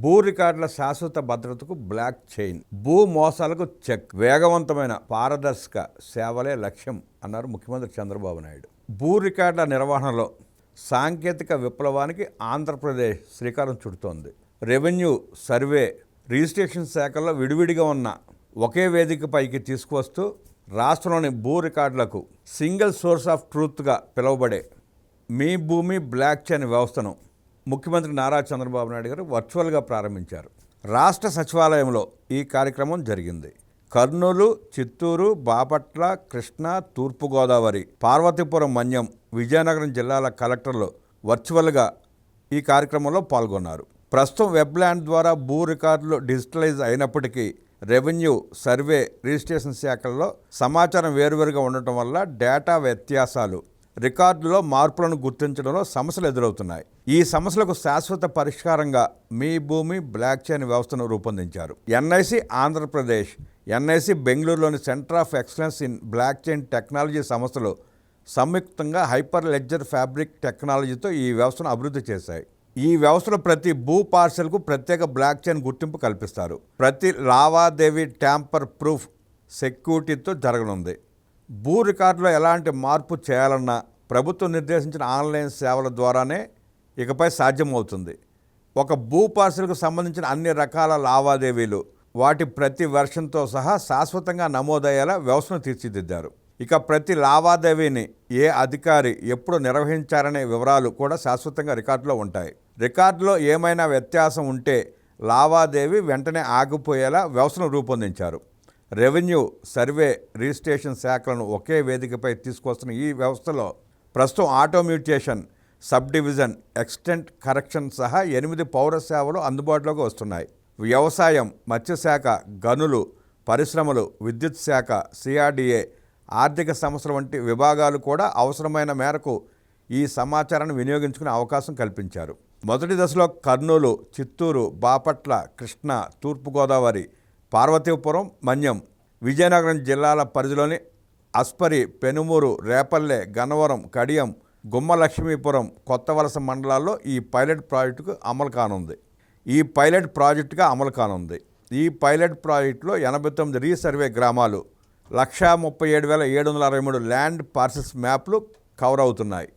భూ రికార్డుల శాశ్వత భద్రతకు బ్లాక్ చైన్, భూ మోసాలకు చెక్, వేగవంతమైన పారదర్శక సేవలే లక్ష్యం అన్నారు ముఖ్యమంత్రి చంద్రబాబు నాయుడు. భూ రికార్డుల నిర్వహణలో సాంకేతిక విప్లవానికి ఆంధ్రప్రదేశ్ శ్రీకారం చుడుతోంది. రెవెన్యూ, సర్వే, రిజిస్ట్రేషన్ శాఖల్లో విడివిడిగా ఉన్న ఒకే వేదికపైకి తీసుకువస్తూ రాష్ట్రంలోని భూ రికార్డులకు సింగిల్ సోర్స్ ఆఫ్ ట్రూత్గా పిలువబడే మీ భూమి బ్లాక్ చైన్ వ్యవస్థను ముఖ్యమంత్రి నారా చంద్రబాబు నాయుడు గారు వర్చువల్గా ప్రారంభించారు. రాష్ట్ర సచివాలయంలో ఈ కార్యక్రమం జరిగింది. కర్నూలు, చిత్తూరు, బాపట్ల, కృష్ణా, తూర్పుగోదావరి, పార్వతీపురం, మన్యం, విజయనగరం జిల్లాల కలెక్టర్లు వర్చువల్గా ఈ కార్యక్రమంలో పాల్గొన్నారు. ప్రస్తుతం వెబ్ల్యాండ్ ద్వారా భూ రికార్డులు డిజిటలైజ్ అయినప్పటికీ రెవెన్యూ, సర్వే, రిజిస్ట్రేషన్ శాఖల్లో సమాచారం వేరువేరుగా ఉండటం వల్ల డేటా వ్యత్యాసాలు, రికార్డులో మార్పులను గుర్తించడంలో సమస్యలు ఎదురవుతున్నాయి. ఈ సమస్యలకు శాశ్వత పరిష్కారంగా మీ భూమి బ్లాక్ చైన్ వ్యవస్థను రూపొందించారు. ఎన్ఐసి ఆంధ్రప్రదేశ్, ఎన్ఐసి బెంగళూరులోని centre of excellence in block chain technology సంస్థలు సంయుక్తంగా హైపర్ లెడ్జర్ ఫ్యాబ్రిక్ టెక్నాలజీతో ఈ వ్యవస్థను అభివృద్ధి చేశాయి. ఈ వ్యవస్థలో ప్రతి భూ పార్సెల్కు ప్రత్యేక బ్లాక్ చైన్ గుర్తింపు కల్పిస్తారు. ప్రతి లావాదేవీ ట్యాంపర్ ప్రూఫ్ సెక్యూరిటీతో జరగనుంది. భూ రికార్డులో ఎలాంటి మార్పు చేయాలన్నా ప్రభుత్వం నిర్దేశించిన ఆన్లైన్ సేవల ద్వారానే ఇకపై సాధ్యమవుతుంది. ఒక భూ పార్సెల్కు సంబంధించిన అన్ని రకాల లావాదేవీలు, వాటి ప్రతి వెర్షన్తో సహా శాశ్వతంగా నమోదయ్యేలా వ్యవస్థను తీర్చిదిద్దారు. ఇక ప్రతి లావాదేవీని ఏ అధికారి ఎప్పుడు నిర్వహించారనే వివరాలు కూడా శాశ్వతంగా రికార్డులో ఉంటాయి. రికార్డులో ఏమైనా వ్యత్యాసం ఉంటే లావాదేవీ వెంటనే ఆగిపోయేలా వ్యవస్థను రూపొందించారు. రెవెన్యూ, సర్వే, రిజిస్ట్రేషన్ శాఖలను ఒకే వేదికపై తీసుకొస్తున్న ఈ వ్యవస్థలో ప్రస్తుతం auto mutation, sub division, extent correction సహా 8 పౌర సేవలు అందుబాటులోకి వస్తున్నాయి. వ్యవసాయం, మత్స్యశాఖ, గనులు, పరిశ్రమలు, విద్యుత్ శాఖ, సిఆర్డీఏ, ఆర్థిక సంస్థల వంటి విభాగాలు కూడా అవసరమైన మేరకు ఈ సమాచారాన్ని వినియోగించుకునే అవకాశం కల్పించారు. మొదటి దశలో కర్నూలు, చిత్తూరు, బాపట్ల, కృష్ణా, తూర్పుగోదావరి, పార్వతీపురం, మన్యం, విజయనగరం జిల్లాల పరిధిలోని అస్పరి, పెనుమూరు, రేపల్లె, గన్నవరం, కడియం, గుమ్మలక్ష్మీపురం, కొత్తవలస మండలాల్లో ఈ పైలట్ ప్రాజెక్టుగా అమలు కానుంది. ఈ పైలట్ ప్రాజెక్టులో 89 రీసర్వే గ్రామాలు, 137,763 ల్యాండ్ పార్సెల్స్ మ్యాప్లు కవర్ అవుతున్నాయి.